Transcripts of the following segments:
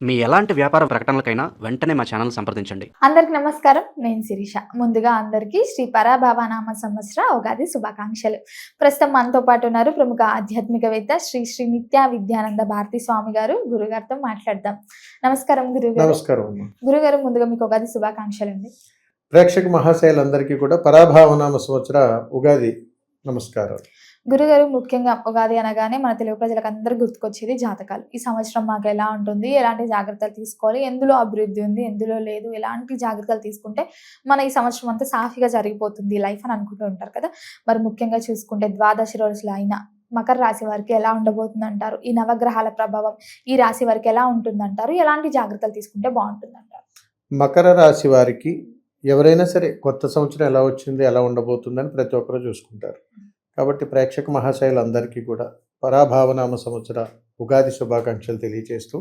మీ ఎలాంటి వ్యాపార ప్రకటనలకైనా వెంటనే మా ఛానల్ సంప్రదించండి. అందరికి నమస్కారం. నేను శిరీష. ముందుగా అందరికీ శ్రీ పరాభవనామ సంవత్సర ఉగాది శుభాకాంక్షలు. ప్రస్తుతం మనతో పాటు ఉన్నారు ప్రముఖ ఆధ్యాత్మికవేత్త శ్రీ శ్రీ నిత్య విద్యానంద భారతి స్వామి గారు. గురుగారితో మాట్లాడదాం. నమస్కారం గురుగారు. నమస్కారం. గురుగారు, ముందుగా మీకు ఉగాది శుభాకాంక్షలు అండి. ప్రేక్షక మహాశయులందరికీ కూడా పరాభవనామ సంవత్సర ఉగాది నమస్కారం. గురుగారు, ముఖ్యంగా ఉగాది అనగానే మన తెలుగు ప్రజలకు అందరూ గుర్తుకొచ్చేది జాతకాలు. ఈ సంవత్సరం మాకు ఎలా ఉంటుంది, ఎలాంటి జాగ్రత్తలు తీసుకోవాలి, ఎందులో అభివృద్ధి ఉంది, ఎందులో లేదు, ఎలాంటి జాగ్రత్తలు తీసుకుంటే మన ఈ సంవత్సరం అంతా సాఫీగా జరిగిపోతుంది లైఫ్ అని అనుకుంటూ ఉంటారు కదా. మరి ముఖ్యంగా చూసుకుంటే ద్వాదశి రోజులు అయినా మకర రాశి వారికి ఎలా ఉండబోతుంది అంటారు? ఈ నవగ్రహాల ప్రభావం ఈ రాశి వారికి ఎలా ఉంటుందంటారు? ఎలాంటి జాగ్రత్తలు తీసుకుంటే బాగుంటుందంటారు? మకర రాశి వారికి ఎవరైనా సరే కొత్త సంవత్సరం ఎలా వచ్చింది, ఎలా ఉండబోతుందని ప్రతి ఒక్కరూ చూసుకుంటారు. కాబట్టి ప్రేక్షక మహాశయులందరికీ కూడా పరాభవనామ సంవత్సర ఉగాది శుభాకాంక్షలు తెలియజేస్తూ,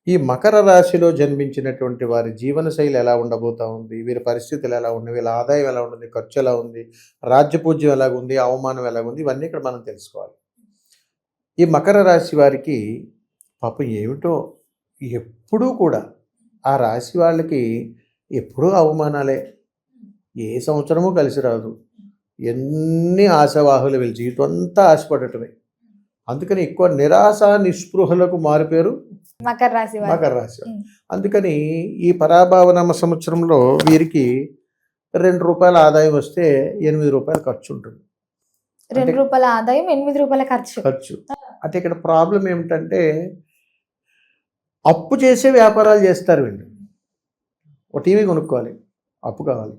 ఈ మకర రాశిలో జన్మించినటువంటి వారి జీవనశైలి ఎలా ఉండబోతా ఉంది, వీరి పరిస్థితులు ఎలా ఉన్నాయి, వీళ్ళ ఆదాయం ఎలా ఉంటుంది, ఖర్చు ఎలా ఉంది, రాజ్యపూజ్యం ఎలాగుంది, అవమానం ఎలాగుంది, ఇవన్నీ ఇక్కడ మనం తెలుసుకోవాలి. ఈ మకర రాశి వారికి పాపం ఏమిటో ఎప్పుడూ కూడా ఆ రాశి వాళ్ళకి ఎప్పుడూ అవమానాలే, ఏ సంవత్సరమూ కలిసి రాదు. ఎన్ని ఆశావాహులు వీళ్ళ జీవితం అంతా ఆశపడటమే. అందుకని ఎక్కువ నిరాశ నిస్పృహలకు మారిపేరు మకర రాశి. అందుకని ఈ పరాభవనామ సంవత్సరంలో వీరికి ₹2 ఆదాయం వస్తే ₹8 ఖర్చు ఉంటుంది. ₹2 ఆదాయం, ₹8 ఖర్చు. అంటే ఇక్కడ ప్రాబ్లం ఏమిటంటే అప్పు చేసే వ్యాపారాలు చేస్తారు వీళ్ళు. ఒక టీవీ కొనుక్కోవాలి, అప్పు కావాలి.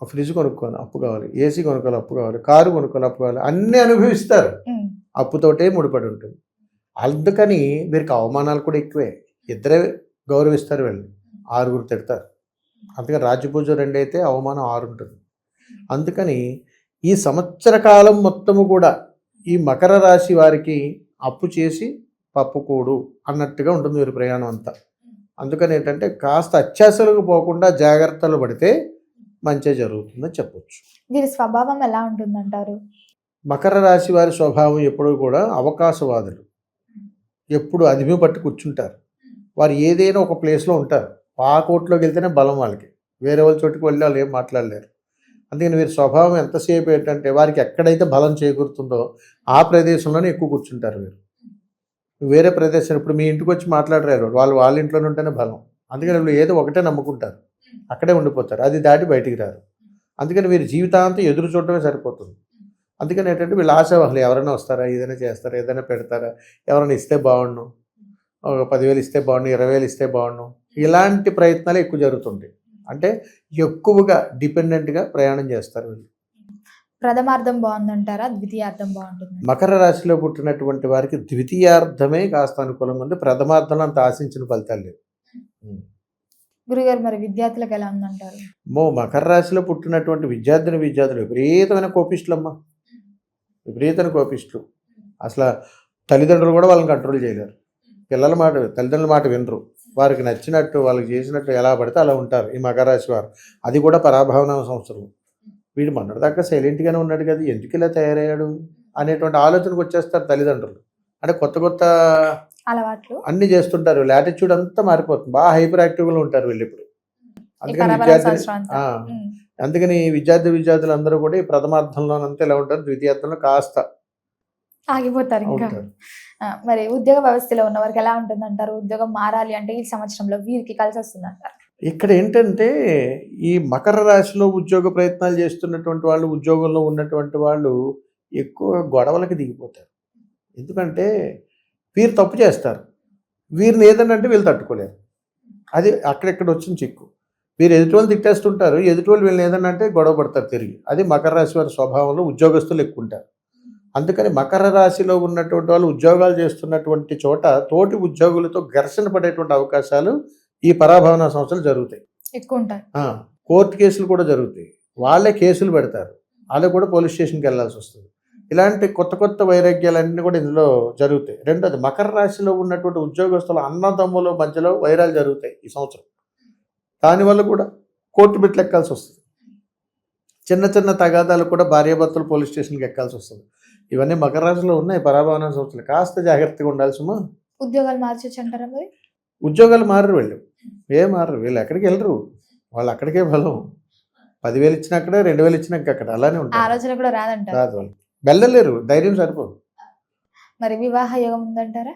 ఫ్రిడ్జ్ కొనుక్కోవాలి, అప్పు కావాలి. ఏసీ కొనుక్కోవాలి, అప్పు కావాలి. కారు కొనుక్కోవాలి, అప్పు కావాలి. అన్నీ అనుభవిస్తారు, అప్పుతోటే ముడిపడి ఉంటుంది. అందుకని వీరికి అవమానాలు కూడా ఎక్కువే. ఇద్దరే గౌరవిస్తారు వీళ్ళు, 6 తిడతారు. అందుకని రాజ్యపూజ 2 అయితే అవమానం 6 ఉంటుంది. అందుకని ఈ సంవత్సర కాలం మొత్తము కూడా ఈ మకర రాశి వారికి అప్పు చేసి పప్పుకూడు అన్నట్టుగా ఉంటుంది వీరి ప్రయాణం అంతా. అందుకని ఏంటంటే కాస్త అత్యాశలకు పోకుండా జాగ్రత్తలు పడితే మంచిగా జరుగుతుందని చెప్పొచ్చు. వీరి స్వభావం ఎలా ఉంటుందంటారు? మకర రాశి వారి స్వభావం ఎప్పుడూ కూడా అవకాశవాదులు, ఎప్పుడు అదిమి పట్టి కూర్చుంటారు. వారు ఏదైనా ఒక ప్లేస్లో ఉంటారు. ఆ కోర్టులోకి వెళ్తేనే బలం వాళ్ళకి, వేరే వాళ్ళ చోటుకి వెళ్ళి వాళ్ళు ఏం మాట్లాడలేరు. అందుకని వీరి స్వభావం ఎంతసేపు ఏంటంటే వారికి ఎక్కడైతే బలం చేకూరుతుందో ఆ ప్రదేశంలోనే ఎక్కువ కూర్చుంటారు. వీరు వేరే ప్రదేశం, ఇప్పుడు మీ ఇంటికి వచ్చి మాట్లాడలేరు, వాళ్ళ ఇంట్లోనే ఉంటేనే బలం. అందుకని వీళ్ళు ఏదో ఒకటే నమ్ముకుంటారు, అక్కడే ఉండిపోతారు, అది దాటి బయటికి రారు. అందుకని వీరి జీవితాంతం ఎదురు చూడటమే సరిపోతుంది. అందుకని ఏంటంటే వీళ్ళు ఆశావాహులు, ఎవరైనా వస్తారా, ఏదైనా చేస్తారా, ఏదైనా పెడతారా, ఎవరైనా ఇస్తే బాగుండు, ఒక 10,000 ఇస్తే బాగుండు, 20,000 ఇస్తే బాగుండు, ఇలాంటి ప్రయత్నాలు ఎక్కువ జరుగుతుంటాయి. అంటే ఎక్కువగా డిపెండెంట్గా ప్రయాణం చేస్తారు వీళ్ళు. ప్రథమార్థం బాగుందంటారా, ద్వితీయార్థం బాగుంటుంది? మకర రాశిలో పుట్టినటువంటి వారికి ద్వితీయార్థమే కాస్త అనుకూలంగా ఉంది. ప్రథమార్థంలో అంత ఆశించిన ఫలితాలు లేవు. గురుగారు, మరి విద్యార్థులకు ఎలా ఉందంటారు? మకర రాశిలో పుట్టినటువంటి విద్యార్థులు విపరీతమైన కోపిస్టులమ్మా, విపరీతమైన కోపిస్టులు. అసలు తల్లిదండ్రులు కూడా వాళ్ళని కంట్రోల్ చేయలేరు. తల్లిదండ్రుల మాట వినరు. వారికి నచ్చినట్టు, వాళ్ళకి చేసినట్టు ఎలా పడితే అలా ఉంటారు ఈ మకర రాశి వారు. అది కూడా పరాభవనామ సంవత్సరం. వీడు మొన్నటిదాకా సైలెంట్గానే ఉన్నాడు కదా, ఎందుకు ఇలా తయారయ్యాడు అనేటువంటి ఆలోచనకు వచ్చేస్తారు తల్లిదండ్రులు. అంటే కొత్త కొత్త అలవాట్లు అన్ని చేస్తుంటారు. యాటిట్యూడ్ అంతా మారిపోతుంది, బాగా హైపర్ యాక్టివ్గా ఉంటారు వీళ్ళు ఇప్పుడు. అందుకని విద్యార్థులు అందరూ కూడా ఈ ప్రథమార్థంలోనంతా ఎలా ఉంటారు, ద్వితీయార్థంలో కాస్త ఆగిపోతారు. ఇంకా మరి ఉద్యోగ వ్యవస్థలో ఉన్న వారికి ఎలా ఉంటుంది అంటారు? ఉద్యోగం మారాలి అంటే ఈ సంవత్సరంలో వీరికి కలిసి వస్తుంది అంటారు? ఇక్కడ ఏంటంటే ఈ మకర రాశిలో ఉద్యోగ ప్రయత్నాలు చేస్తున్నటువంటి వాళ్ళు, ఉద్యోగంలో ఉన్నటువంటి వాళ్ళు ఎక్కువ గొడవలకి దిగిపోతారు. ఎందుకంటే వీరు తప్పు చేస్తారు, వీరిని ఏదనంటే వీళ్ళు తట్టుకోలేరు. అది అక్కడెక్కడ వచ్చిన చిక్కు. వీరు ఎదుటి వాళ్ళు తిట్టేస్తుంటారు, ఎదుటి వాళ్ళు వీళ్ళని ఏదనంటే గొడవ పడతారు తిరిగి. అది మకర రాశి వారి స్వభావంలో ఉద్యోగస్తులు ఎక్కువ ఉంటారు. అందుకని మకర రాశిలో ఉన్నటువంటి వాళ్ళు ఉద్యోగాలు చేస్తున్నటువంటి చోట తోటి ఉద్యోగులతో ఘర్షణ పడేటువంటి అవకాశాలు ఈ పరాభవన సంవత్సరాలు జరుగుతాయి, ఎక్కువ ఉంటాయి. కోర్టు కేసులు కూడా జరుగుతాయి, వాళ్ళే కేసులు పెడతారు, వాళ్ళే కూడా పోలీస్ స్టేషన్కి వెళ్ళాల్సి వస్తుంది. ఇలాంటి కొత్త కొత్త వైరాగ్యాలన్నీ కూడా ఇందులో జరుగుతాయి. రెండోది, మకర రాశిలో ఉన్నటువంటి ఉద్యోగస్తుల అన్నదమ్ముల మధ్యలో వైరాలు జరుగుతాయి ఈ సంవత్సరం. దానివల్ల కూడా కోర్టు బిట్లు ఎక్కాల్సి వస్తుంది. చిన్న చిన్న తగాదాలు కూడా భార్యాభర్తలు పోలీస్ స్టేషన్కి ఎక్కాల్సి వస్తుంది. ఇవన్నీ మకర రాశిలో ఉన్నాయి పరాభవన సంవత్సరాలు. కాస్త జాగ్రత్తగా ఉండాల్సిమా. ఉద్యోగాలు మార్చొచ్చు అంటారా మరి? ఉద్యోగాలు మారరు వీళ్ళు, మారరు వీళ్ళు, ఎక్కడికి వెళ్ళరు, వాళ్ళు అక్కడికే బలం. 10,000 ఇచ్చినా అక్కడ, 2,000 ఇచ్చినా అక్కడ, అలానే ఉంటారు. ఆలోచన కూడా రాదంటారు. రాదు, వాళ్ళు వెళ్ళలేరు, ధైర్యం సరిపోదు. మరి వివాహ యోగం ఉందంటారా?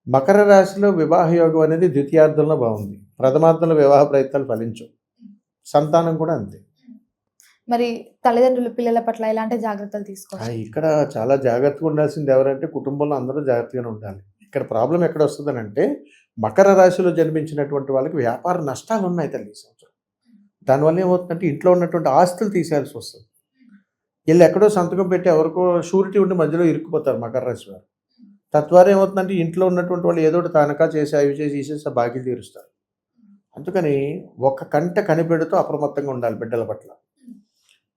మకర రాశిలో వివాహ యోగం అనేది ద్వితీయార్థంలో బాగుంది, ప్రథమార్థంలో వివాహ ప్రయత్నాలు ఫలించవు. సంతానం కూడా అంతే. మరి తల్లిదండ్రులు పిల్లల పట్ల ఎలాంటి జాగ్రత్తలు తీసుకోవాలి? ఇక్కడ చాలా జాగ్రత్తగా ఉండాల్సింది ఎవరంటే కుటుంబంలో అందరూ జాగ్రత్తగానే ఉండాలి. ఇక్కడ ప్రాబ్లం ఎక్కడ వస్తుందనంటే మకర రాశిలో జన్మించినటువంటి వాళ్ళకి వ్యాపార నష్టాలు ఉన్నాయి తల్లి ఈ సంవత్సరం. దానివల్ల ఏమవుతుందంటే ఇంట్లో ఉన్నటువంటి ఆస్తులు తీసేయాల్సి వస్తుంది. వీళ్ళు ఎక్కడో సంతకం పెట్టి ఎవరికో షూరిటీ ఉండి మధ్యలో ఇరుక్కుపోతారు మకర రాశి వారు. తద్వారా ఏమవుతుందంటే ఇంట్లో ఉన్నటువంటి వాళ్ళు ఏదో ఒకటి తనఖా చేసి అవి చేసి తీసేసి బాకీలు తీరుస్తారు. అందుకని ఒక కంట కనిపెడుతూ అప్రమత్తంగా ఉండాలి బిడ్డల పట్ల.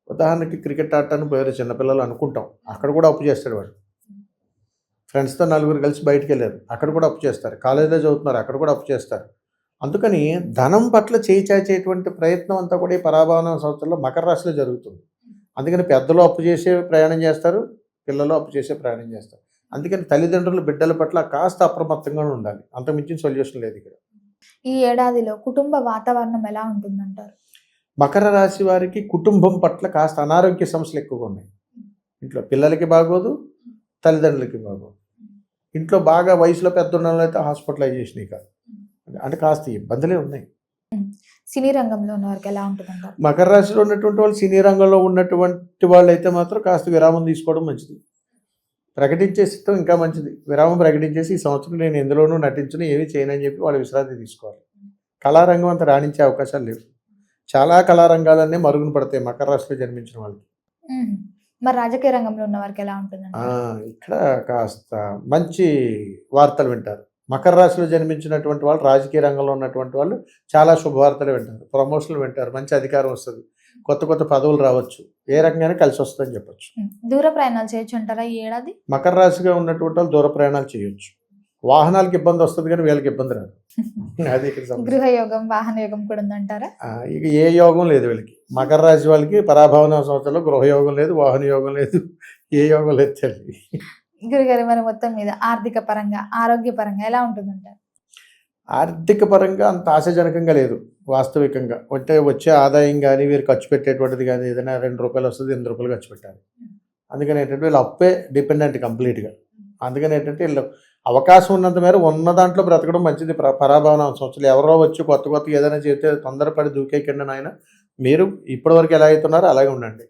ఉదాహరణకి క్రికెట్ ఆడటానికి పోయారు చిన్నపిల్లలు అనుకుంటాం, అక్కడ కూడా అప్పు చేస్తాడు వాడు. ఫ్రెండ్స్తో 4 కలిసి బయటికి వెళ్ళారు, అక్కడ కూడా అప్పు చేస్తారు. కాలేజీలో చదువుతున్నారు, అక్కడ కూడా అప్పు చేస్తారు. అందుకని ధనం పట్ల చేయి చాచేటువంటి ప్రయత్నం అంతా కూడా ఈ పరాభవన సంవత్సరంలో మకర రాశిలో జరుగుతుంది. అందుకని పెద్దలు అప్పు చేసే ప్రయాణం చేస్తారు, పిల్లలు అప్పు చేసే ప్రయాణం చేస్తారు. అందుకని తల్లిదండ్రులు బిడ్డల పట్ల కాస్త అప్రమత్తంగా ఉండాలి, అంతకుమించిన సొల్యూషన్ లేదు ఇక్కడ. ఈ ఏడాదిలో కుటుంబ వాతావరణం ఎలా ఉంటుందంటారు? మకర రాశి వారికి కుటుంబం పట్ల కాస్త అనారోగ్య సమస్యలు ఎక్కువగా ఉన్నాయి. ఇంట్లో పిల్లలకి బాగోదు, తల్లిదండ్రులకి బాగోదు. ఇంట్లో బాగా వయసులో పెద్ద ఉన్న వాళ్ళు అయితే హాస్పిటలైజేషన్ కాదు, అంటే కాస్త ఇబ్బందులే ఉన్నాయి. సినీ రంగంలో ఉన్న వారికి ఎలా ఉంటుందంటారు? మకర రాశిలో ఉన్నటువంటి వాళ్ళు సినీ రంగంలో ఉన్నటువంటి వాళ్ళు అయితే మాత్రం కాస్త విరామం తీసుకోవడం మంచిది. ప్రకటించేస్తాం ఇంకా మంచిది. విరామం ప్రకటించేసి ఈ సంవత్సరం నేను ఎందులోనూ నటించను, ఏమీ చేయనని చెప్పి వాళ్ళు విశ్రాంతి తీసుకోవాలి. కళారంగం అంత రాణించే అవకాశాలు లేవు. చాలా కళారంగాలన్నీ మరుగున పడతాయి మకర రాశిలో జన్మించిన వాళ్ళకి. మరి రాజకీయ రంగంలో ఉన్న వారికి ఎలా ఉంటుంది? ఇక్కడ కాస్త మంచి వార్తలు వింటారు. మకర రాశిలో జన్మించినటువంటి వాళ్ళు, రాజకీయ రంగంలో ఉన్నటువంటి వాళ్ళు చాలా శుభవార్తలు వింటారు, ప్రమోషన్లు వింటారు, మంచి అధికారం వస్తుంది, కొత్త కొత్త పదవులు రావచ్చు, ఏ రకంగానే కలిసి వస్తుందని చెప్పొచ్చు. దూర ప్రయాణాలు చేయొచ్చు అంటారా ఈ ఏడాది? మకర రాశిగా ఉన్నటువంటి వాళ్ళు దూర ప్రయాణాలు చేయొచ్చు. వాహనాలకు ఇబ్బంది వస్తుంది కానీ వీళ్ళకి ఇబ్బంది రాదు. అది ఇక్కడ గృహ యోగం, వాహన యోగం కూడా ఉందంటారా? ఇక ఏ యోగం లేదు వీళ్ళకి. మకర రాశి వాళ్ళకి పరాభవన సంవత్సరంలో గృహ యోగం లేదు, వాహన యోగం లేదు, ఏ యోగం లేదు తల్లి. గురుగారు, మరి మొత్తం మీద ఆర్థిక పరంగా, ఆరోగ్య పరంగా ఎలా ఉంటుందంటారు? ఆర్థిక పరంగా అంత ఆశాజనకంగా లేదు వాస్తవికంగా. అంటే వచ్చే ఆదాయం కానీ వీరు ఖర్చు పెట్టేటువంటిది కానీ ఏదైనా 2 రూపాయలు వస్తుంది, 8 రూపాయలు ఖర్చు పెట్టాలి. అందుకని ఏంటంటే వీళ్ళు అప్పే డిపెండెంట్ కంప్లీట్గా. అందుకని ఏంటంటే వీళ్ళు అవకాశం ఉన్నంత మేర ఉన్న దాంట్లో బ్రతకడం మంచిది. పరాభవన సంవత్సరాలు ఎవరో వచ్చి కొత్త కొత్త ఏదైనా చేస్తే తొందరపడి దూకేకండి నాయన. మీరు ఇప్పటివరకు ఎలా అవుతున్నారో అలాగే ఉండండి.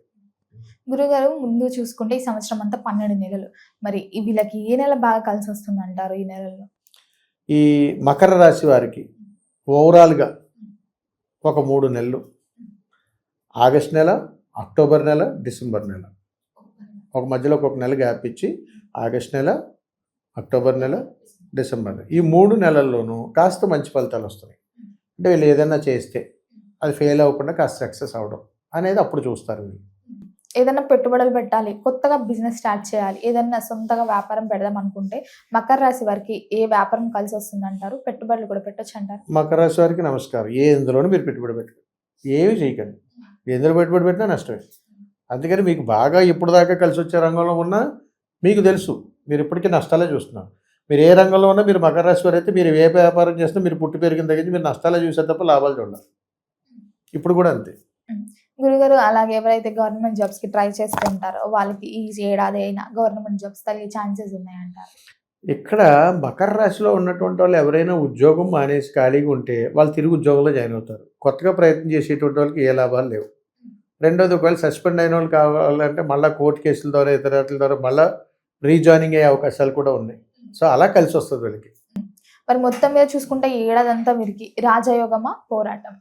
గురుగారు, ముందు చూసుకుంటే ఈ సంవత్సరం అంతా 12 నెలలు, మరి వీళ్ళకి ఏ నెల బాగా కలిసి వస్తుంది అంటారు ఈ నెలల్లో? ఈ మకర రాశి వారికి ఓవరాల్గా ఒక 3 నెలలు, ఆగస్ట్ నెల, అక్టోబర్ నెల, డిసెంబర్ నెల, ఒక మధ్యలో ఒక నెల గ్యాప్ ఇచ్చి ఆగస్ట్ నెల, అక్టోబర్ నెల, డిసెంబర్ నెల, ఈ 3 నెలల్లోనూ కాస్త మంచి ఫలితాలు వస్తాయి. అంటే వీళ్ళు ఏదైనా చేస్తే అది ఫెయిల్ అవ్వకుండా కాస్త సక్సెస్ అవ్వడం అనేది అప్పుడు చూస్తారు. వీళ్ళు ఏదైనా పెట్టుబడులు పెట్టాలి, కొత్తగా బిజినెస్ స్టార్ట్ చేయాలి, ఏదైనా సొంతగా వ్యాపారం పెడదాం అనుకుంటే మకర రాశి వారికి ఏ వ్యాపారం కలిసి వస్తుంది అంటారు? పెట్టుబడులు కూడా పెట్టొచ్చు అంటారు? మకర రాశి వారికి నమస్కారం. ఎందులోనూ మీరు పెట్టుబడి పెట్టండి, ఏమి చేయకండి. ఎందులో పెట్టుబడి పెట్టినా నష్టమే. అందుకని మీకు బాగా ఇప్పుడు దాకా కలిసి వచ్చే రంగంలో ఉన్నా మీకు తెలుసు, మీరు ఇప్పటికీ నష్టాలే చూస్తున్నారు. మీరు ఏ రంగంలో ఉన్నా, మీరు మకర రాశి వారు అయితే మీరు ఏ వ్యాపారం చేసినా మీరు పుట్టి పెరిగిన దగ్గర మీరు నష్టాలే చూసే తప్ప లాభాలు చూడాలి. ఇప్పుడు కూడా అంతే. గురుగారు, అలాగే ఎవరైతే గవర్నమెంట్ జాబ్స్ కి ట్రై చేస్తుంటారో వాళ్ళకి ఈ ఏడాది అయినా గవర్నమెంట్ జాబ్స్ తగిలే ఛాన్సెస్ ఉన్నాయంటారు? ఇక్కడ మకర రాశిలో ఉన్నటువంటి వాళ్ళు ఎవరైనా ఉద్యోగం మానేసి ఖాళీగా ఉంటే వాళ్ళు తిరిగి ఉద్యోగంలో జాయిన్ అవుతారు. కొత్తగా ప్రయత్నం చేసేటువంటి వాళ్ళకి ఏ లాభాలు లేవు. రెండోది, ఒకవేళ సస్పెండ్ అయిన వాళ్ళు కావాలంటే మళ్ళీ కోర్టు కేసుల ద్వారా ఇతర వాటి ద్వారా మళ్ళీ రీజాయినింగ్ అయ్యే అవకాశాలు కూడా ఉన్నాయి. సో అలా కలిసి వస్తుంది వీళ్ళకి. మరి మొత్తం మీద చూసుకుంటే ఈ ఏడాది అంతా వీరికి రాజయోగమా, పోరాటం?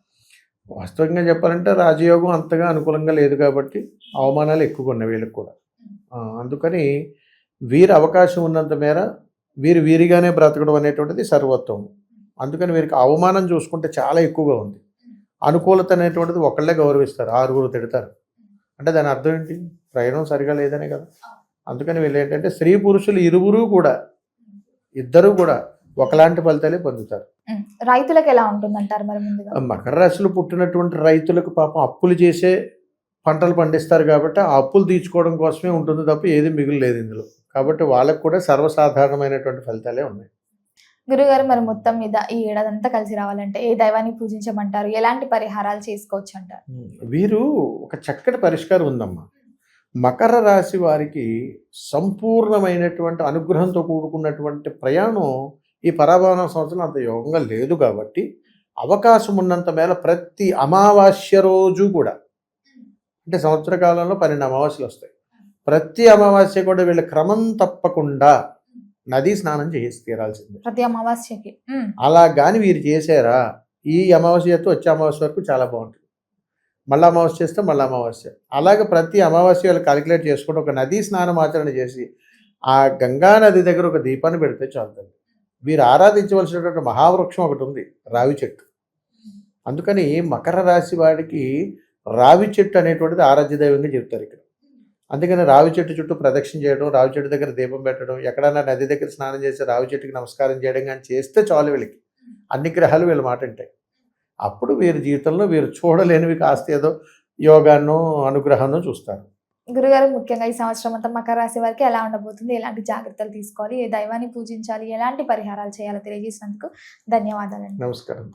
వాస్తవంగా చెప్పాలంటే రాజయోగం అంతగా అనుకూలంగా లేదు కాబట్టి అవమానాలు ఎక్కువగా ఉన్నాయి వీళ్ళకి కూడా. అందుకని వీరి అవకాశం ఉన్నంత మేర వీరిగానే బ్రతకడం అనేటువంటిది సర్వోత్తమం. అందుకని వీరికి అవమానం చూసుకుంటే చాలా ఎక్కువగా ఉంది. అనుకూలత అనేటువంటిది ఒకళ్ళే గౌరవిస్తారు, 6 తిడతారు. అంటే దాని అర్థం ఏంటి? ప్రయాణం సరిగా లేదనే కదా. అందుకని వీళ్ళు ఏంటంటే స్త్రీ పురుషులు ఇద్దరు కూడా ఒకలాంటి ఫలితాలే పొందుతారు. రైతులకు ఎలా ఉంటుందంటారు మరి ముందుగా? మకర రాశిలో పుట్టినటువంటి రైతులకు పాపం అప్పులు చేసే పంటలు పండిస్తారు కాబట్టి ఆ అప్పులు తీర్చుకోవడం కోసమే ఉంటుంది తప్ప ఏది మిగులు లేదు ఇందులో. కాబట్టి వాళ్ళకు కూడా సర్వసాధారణమైనటువంటి ఫలితాలే ఉన్నాయి. గురుగారు మరి మొత్తం మీద ఈ ఏడాదంతా కలిసి రావాలంటే ఏ దైవాన్ని పూజించమంటారు? ఎలాంటి పరిహారాలు చేసుకోవచ్చు అంటారు? వీరు ఒక చక్కటి పరిష్కారం ఉందమ్మా. మకర రాశి వారికి సంపూర్ణమైనటువంటి అనుగ్రహంతో కూడుకున్నటువంటి ప్రయాణం ఈ పరాభవన సంవత్సరం అంత యోగంగా లేదు కాబట్టి అవకాశం ఉన్నంత మేర ప్రతి అమావాస్య రోజు కూడా, అంటే సంవత్సర కాలంలో 12 అమావాస్యలు వస్తాయి, ప్రతి అమావాస్య కూడా వీళ్ళ క్రమం తప్పకుండా నదీ స్నానం చేసి తీరాల్సిందే. ప్రతి అమావాస్యకి. అలా కానీ వీరు చేశారా, ఈ అమావాస్య చేస్తే వచ్చే అమావాస్య వరకు చాలా బాగుంటుంది. మళ్ళీ అమావాస్య చేస్తే మళ్ళీ అమావాస్య, అలాగే ప్రతి అమావాస్య వాళ్ళు క్యాలిక్యులేట్ చేసుకుంటూ ఒక నదీ స్నానం ఆచరణ చేసి ఆ గంగా నది దగ్గర ఒక దీపాన్ని పెడితే చాలుతుంది. వీరు ఆరాధించవలసినటువంటి మహావృక్షం ఒకటి ఉంది, రావి చెట్టు. అందుకని మకర రాశి వాడికి రావి చెట్టు అనేటువంటిది ఆరాధ్య దైవంగా చెప్తారు ఇక్కడ. అందుకని రావి చెట్టు చుట్టూ ప్రదక్షిణ చేయడం, రావి చెట్టు దగ్గర దీపం పెట్టడం, ఎక్కడైనా నది దగ్గర స్నానం చేసి రావి చెట్టుకి నమస్కారం చేయడం కానీ చేస్తే చాలు వీళ్ళకి అన్ని గ్రహాలు వీళ్ళ మాట ఉంటాయి. అప్పుడు వీరి జీవితంలో వీరు చూడలేనివి కాస్త ఏదో యోగాన్నో అనుగ్రహాన్నో చూస్తారు. గురుగారు ముఖ్యంగా ఈ సంవత్సరం అంతా మకర రాశి వారికి ఎలా ఉండబోతుంది? ఎలాంటి జాగ్రత్తలు తీసుకోవాలి? ఏ దైవాన్ని పూజించాలి? ఎలాంటి పరిహారాలు చేయాలో తెలియజేసినందుకు ధన్యవాదాలండి. నమస్కారం.